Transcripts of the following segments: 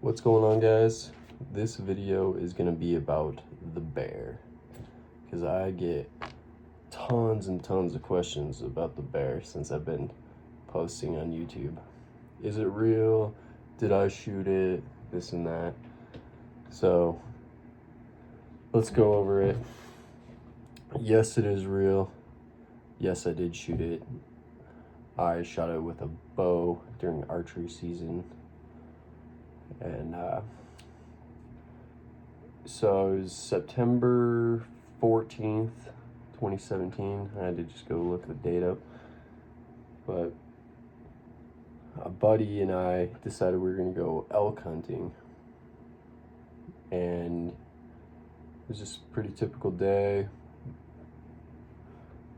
What's going on, guys? This video is gonna be about the bear because I get tons and tons of questions about the bear since I've been posting on YouTube. Is it real? Did I shoot it? This and that. So let's go over it. Yes, it is real. Yes, I did shoot it. I shot it with a bow during archery season. And so it was September 14th, 2017. I had to just go look the date up. But a buddy and I decided we were going to go elk hunting. And it was just a pretty typical day.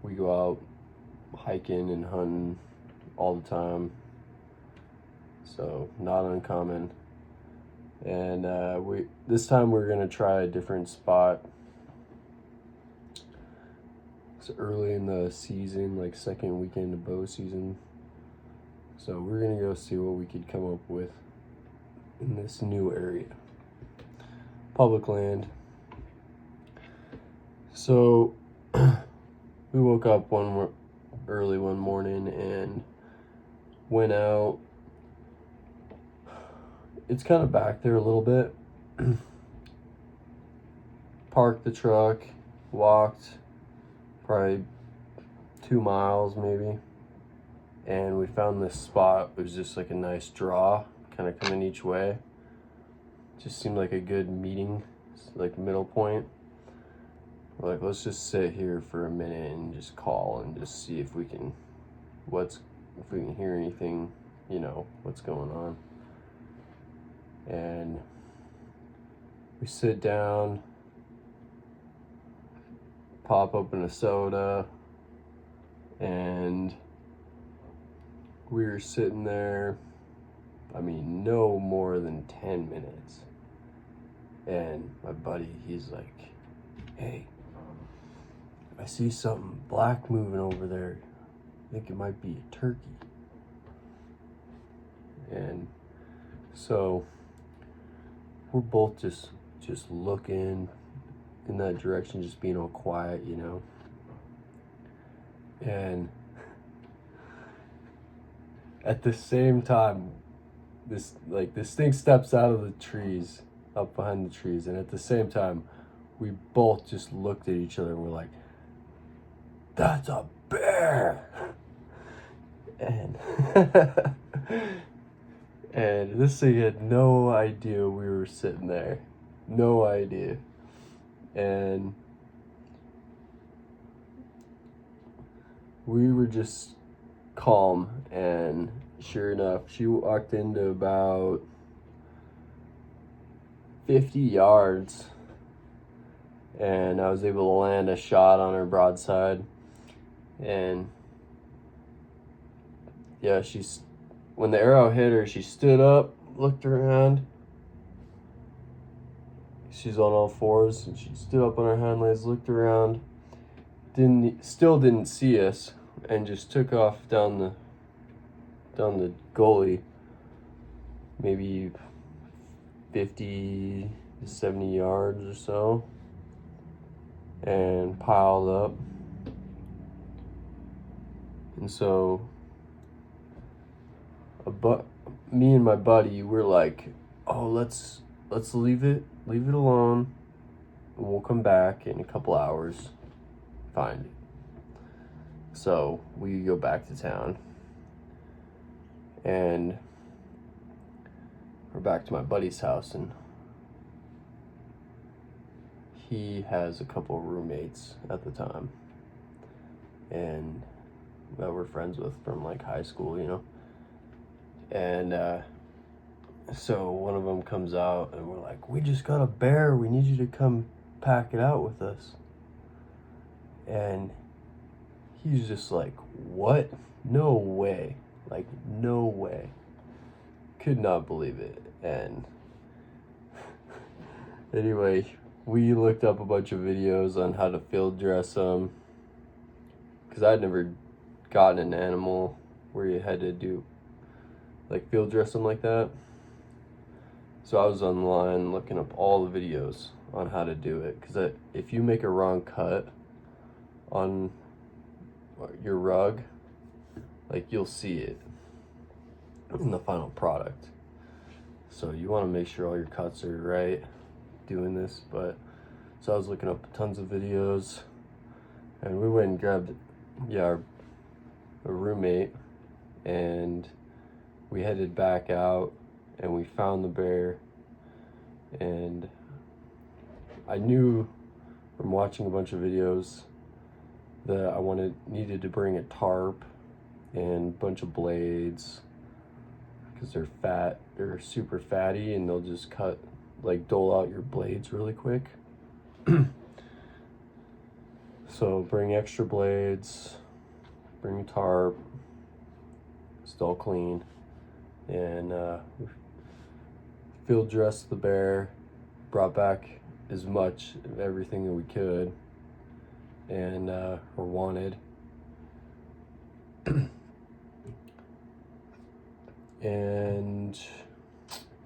We go out hiking and hunting all the time. So not uncommon. And this time we're gonna try a different spot. It's early in the season, like second weekend of bow season. So we're gonna go see what we could come up with in this new area. Public land. So we woke up early one morning and went out. It's kind of back there a little bit. Parked the truck, walked probably 2 miles maybe, and we found this spot. It was just like a nice draw, kind of coming each way. Just seemed like a good meeting, like middle point. We're like, let's just sit here for a minute and just call and just see if we can, if we can hear anything, what's going on. And we sit down, pop open a soda, and we were sitting there, no more than 10 minutes. And my buddy, he's like, hey, I see something black moving over there. I think it might be a turkey. And so we're both just looking in that direction, just being all quiet, And at the same time, this thing steps out of the trees, up behind the trees, and at the same time, we both just looked at each other and we're like, that's a bear! And and this thing had no idea we were sitting there. No idea. And we were just calm, and sure enough, she walked into about 50 yards, and I was able to land a shot on her broadside. And yeah, when the arrow hit her, she stood up, looked around. She's on all fours, and she stood up on her hind legs, looked around, still didn't see us, and just took off down the gully, maybe 50 to 70 yards or so, and piled up. And so me and my buddy, we're like, oh, let's leave it alone, and we'll come back in a couple hours, find it. So we go back to town, and we're back to my buddy's house, and he has a couple roommates at the time, and that we're friends with from like high school, And so one of them comes out, and we're like, we just got a bear. We need you to come pack it out with us. And he's just like, what? No way. Like, no way. Could not believe it. And anyway, we looked up a bunch of videos on how to field dress them, because I'd never gotten an animal where you had to do like field dress them like that. So I was online looking up all the videos on how to do it, because if you make a wrong cut on your rug, like, you'll see it in the final product. So you want to make sure all your cuts are right doing this. But so I was looking up tons of videos, and we went and grabbed a roommate, and we headed back out, and we found the bear. And I knew from watching a bunch of videos that I needed to bring a tarp and a bunch of blades, because they're super fatty, and they'll just dole out your blades really quick. So bring extra blades, bring a tarp, still clean, and field dressed the bear, brought back as much of everything that we could and or wanted. And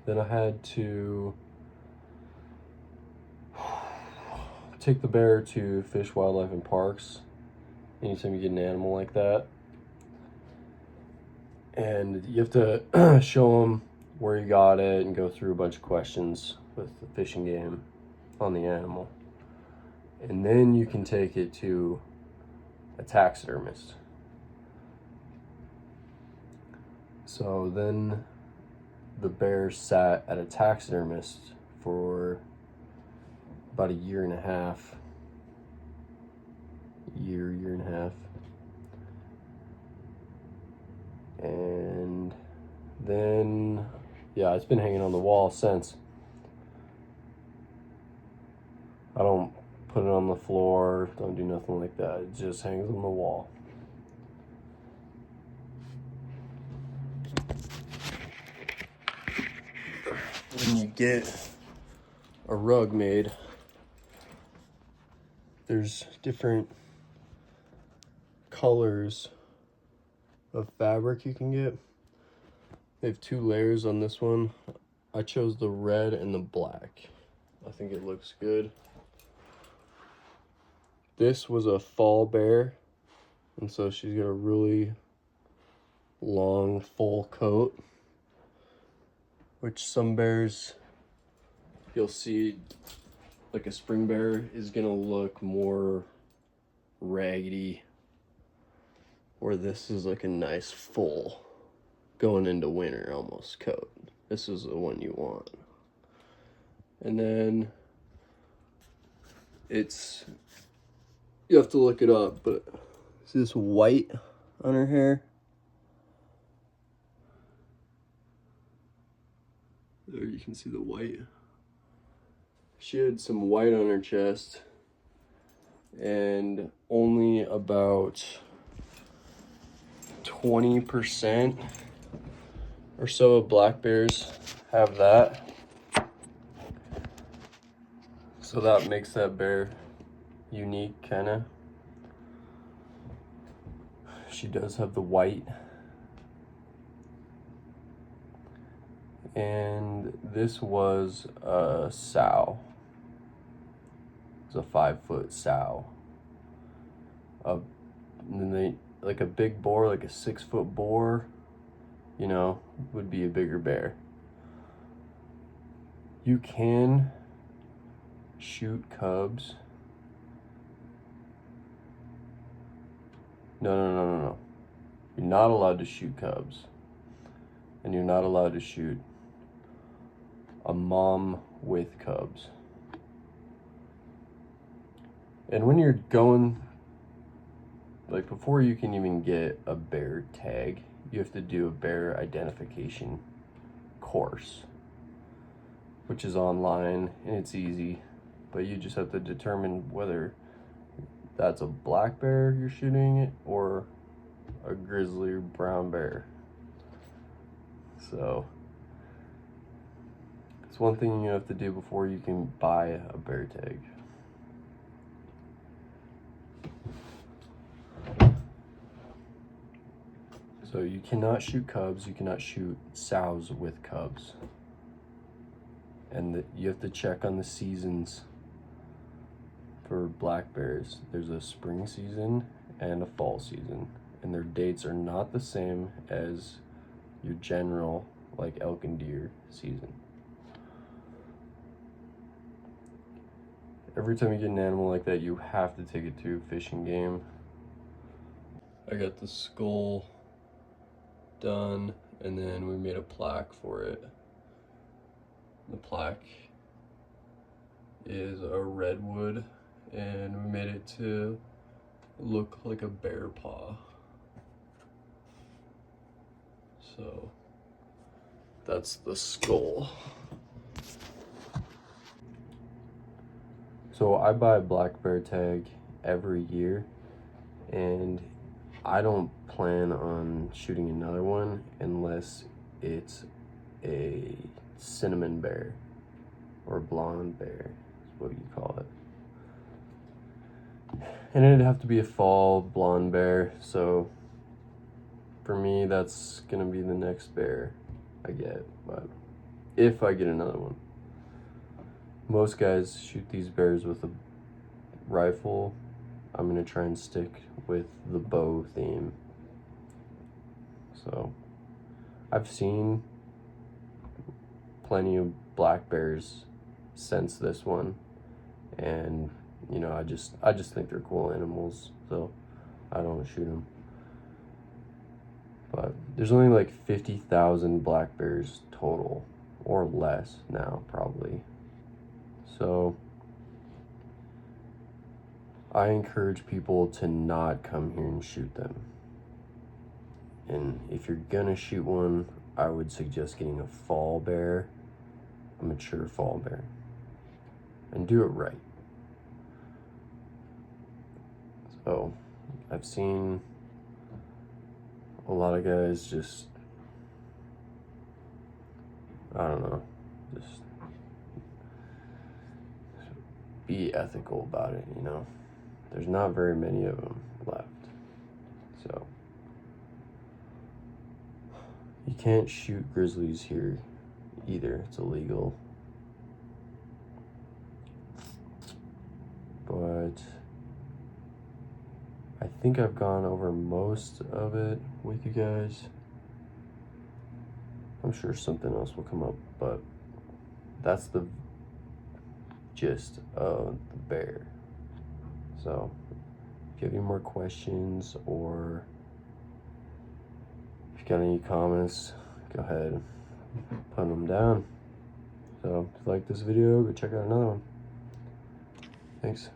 then I had to take the bear to Fish, Wildlife, and Parks anytime you get an animal like that. And you have to show them where you got it and go through a bunch of questions with the Fish and Game on the animal. And then you can take it to a taxidermist. So then the bear sat at a taxidermist for about a year and a half. And then, it's been hanging on the wall since. I don't put it on the floor, don't do nothing like that. It just hangs on the wall. When you get a rug made, there's different colors of fabric you can get. They have 2 layers on this one. I chose the red and the black. I think it looks good. This was a fall bear, and so she's got a really long, full coat, which some bears you'll see, like a spring bear, is gonna look more raggedy, or this is like a nice full going into winter almost coat. This is the one you want. And then you have to look it up, but see this white on her hair? There you can see the white. She had some white on her chest, and only about 20% or so of black bears have that. So that makes that bear unique, kinda. She does have the white. And this was a sow. It's a 5-foot sow. And then like a big boar, like a 6-foot boar, would be a bigger bear. You can shoot cubs. No. You're not allowed to shoot cubs. And you're not allowed to shoot a mom with cubs. And when you're going, like, before you can even get a bear tag, you have to do a bear identification course, which is online, and it's easy, but you just have to determine whether that's a black bear you're shooting or a grizzly or brown bear. So it's one thing you have to do before you can buy a bear tag. So you cannot shoot cubs, you cannot shoot sows with cubs. and you have to check on the seasons for black bears. There's a spring season and a fall season, and their dates are not the same as your general like elk and deer season. Every time you get an animal like that, you have to take it to Fish and Game. I got the skull done, and then we made a plaque for it. The plaque is a redwood, and we made it to look like a bear paw. So that's the skull. So I buy a black bear tag every year, and I don't plan on shooting another one unless it's a cinnamon bear or blonde bear, is what you call it. And it'd have to be a fall blonde bear, so for me that's gonna be the next bear I get, but if I get another one. Most guys shoot these bears with a rifle. I'm gonna try and stick with the bow theme. So I've seen plenty of black bears since this one, and you know, I just think they're cool animals, so I don't want to shoot them. But there's only like 50,000 black bears total, or less now probably. So I encourage people to not come here and shoot them. And if you're gonna shoot one, I would suggest getting a fall bear, a mature fall bear, and do it right. So I've seen a lot of guys just, I don't know, just be ethical about it, you know? There's not very many of them left. So you can't shoot grizzlies here either. It's illegal. But I think I've gone over most of it with you guys. I'm sure something else will come up, but that's the gist of the bear. So if you have any more questions, or if you got any comments, go ahead and put them down. So if you like this video, go check out another one. Thanks.